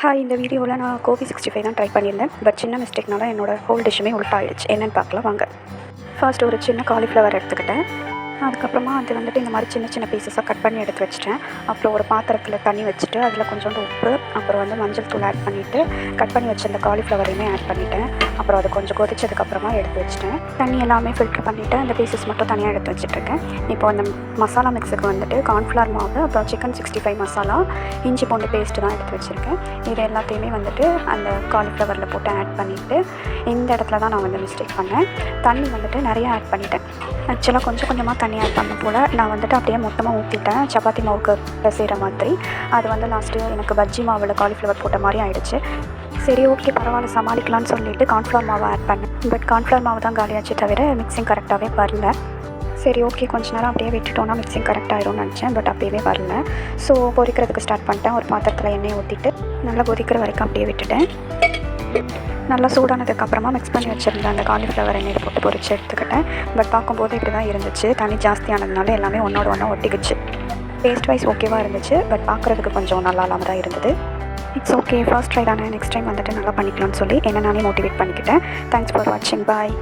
Hi, இந்த வீடியோவில் நான் கோபி 65 தான் ட்ரை பண்ணியிருந்தேன். பட் சின்ன மிஸ்டேக்னால என்னோடய ஹோல் டிஷ்ஷுமே உல்ட்டாயிடுச்சு. என்னென்னு பார்க்கலாம் வாங்க. ஃபர்ஸ்ட் ஒரு சின்ன காலிஃப்ளவர் எடுத்துக்கிட்டேன். அதுக்கப்புறமா அது வந்துட்டு இந்த மாதிரி சின்ன சின்ன பீசஸாக கட் பண்ணி எடுத்து வச்சுட்டேன். அப்புறம் ஒரு பாத்திரத்தில் தண்ணி வச்சுட்டு அதில் கொஞ்சோண்டு உப்பு, அப்புறம் மஞ்சள் தூள் ஆட் பண்ணிவிட்டு கட் பண்ணி வச்சுருந்த காலிஃப்ளவரையுமே ஆட் பண்ணிவிட்டேன். அப்புறம் அதை கொஞ்சம் கொதிச்சதுக்கப்புறமா எடுத்து வச்சுட்டேன். தண்ணி எல்லாமே ஃபில்ட்ரு பண்ணிவிட்டு அந்த பீசஸ் மட்டும் தனியாக எடுத்து வச்சுட்ருக்கேன். இப்போ அந்த மசாலா மிக்ஸுக்கு வந்துட்டு கார்ன்ஃப்ளவர் மாவு, அப்புறம் சிக்கன் 65 மசாலா, இஞ்சி பூண்டு பேஸ்ட்டு தான் எடுத்து வச்சுருக்கேன். இது எல்லாத்தையுமே வந்துட்டு அந்த காலிஃப்ளவரில் போட்டு ஆட் பண்ணிவிட்டு இந்த இடத்துல தான் நான் மிஸ்டேக் பண்ணேன். தண்ணி வந்துட்டு நிறையா ஆட் பண்ணிட்டேன். ஆக்சுவலாக கொஞ்சம் கொஞ்சமாக தண்ணி ஆட் பண்ண போல் நான் வந்துட்டு அப்படியே மொத்தமாக ஊற்றிட்டேன், சப்பாத்தி மாவுக்கு செய்கிற மாதிரி. அது லாஸ்ட்டு எனக்கு பஜ்ஜி மாவில் காலிஃப்ளவர் போட்ட மாதிரி ஆகிடுச்சு. சரி, ஓகே, பரவாயில்ல, சமாளிக்கலான்னு சொல்லிவிட்டு கார்ன்ஃப்ளவர் மாவை ஆட் பண்ணேன். பட் கார்ன்ஃப்ளவர் மாவு தான் காலியாச்சு தவிர மிக்சிங் கரெக்டாகவே வரல. சரி, ஓகே, கொஞ்ச நேரம் அப்படியே விட்டுட்டோன்னா மிக்சிங் கரெக்டாகிடும்னு நினச்சேன். பட் அப்படியே வரல. ஸோ பொரிக்கிறதுக்கு ஸ்டார்ட் பண்ணிட்டேன். ஒரு பாத்திரத்தில் எண்ணெயை ஊற்றிட்டு நல்லா கொதிக்கிற வரைக்கும் அப்படியே விட்டுட்டேன். நல்லா சூடானதுக்கப்புறமா மிக்ஸ் பண்ணி வச்சுருந்தேன் அந்த காலிஃப்ளவர் எண்ணெயில் போட்டு பொரிச்சு எடுத்துக்கிட்டேன். பட் பார்க்கும்போது இப்படி தான் இருந்துச்சு. தண்ணி ஜாஸ்தியானதுனால எல்லாமே ஒன்றோட ஒன்றா ஒட்டிக்கிச்சு. டேஸ்ட் வைஸ் ஓகேவாக இருந்துச்சு. பட் பார்க்குறதுக்கு கொஞ்சம் நல்லா இல்லாமல் தான் இருந்தது. இட்ஸ் ஓகே, ஃபர்ஸ்ட் ட்ரை தானே, நெக்ஸ்ட் டைம் வந்துட்டு நல்லா பண்ணிக்கலாம்னு சொல்லி என்ன நானே மோட்டிவேட் பண்ணிக்கிட்டேன். தேங்க்ஸ் ஃபார் வாட்சிங். பாய்.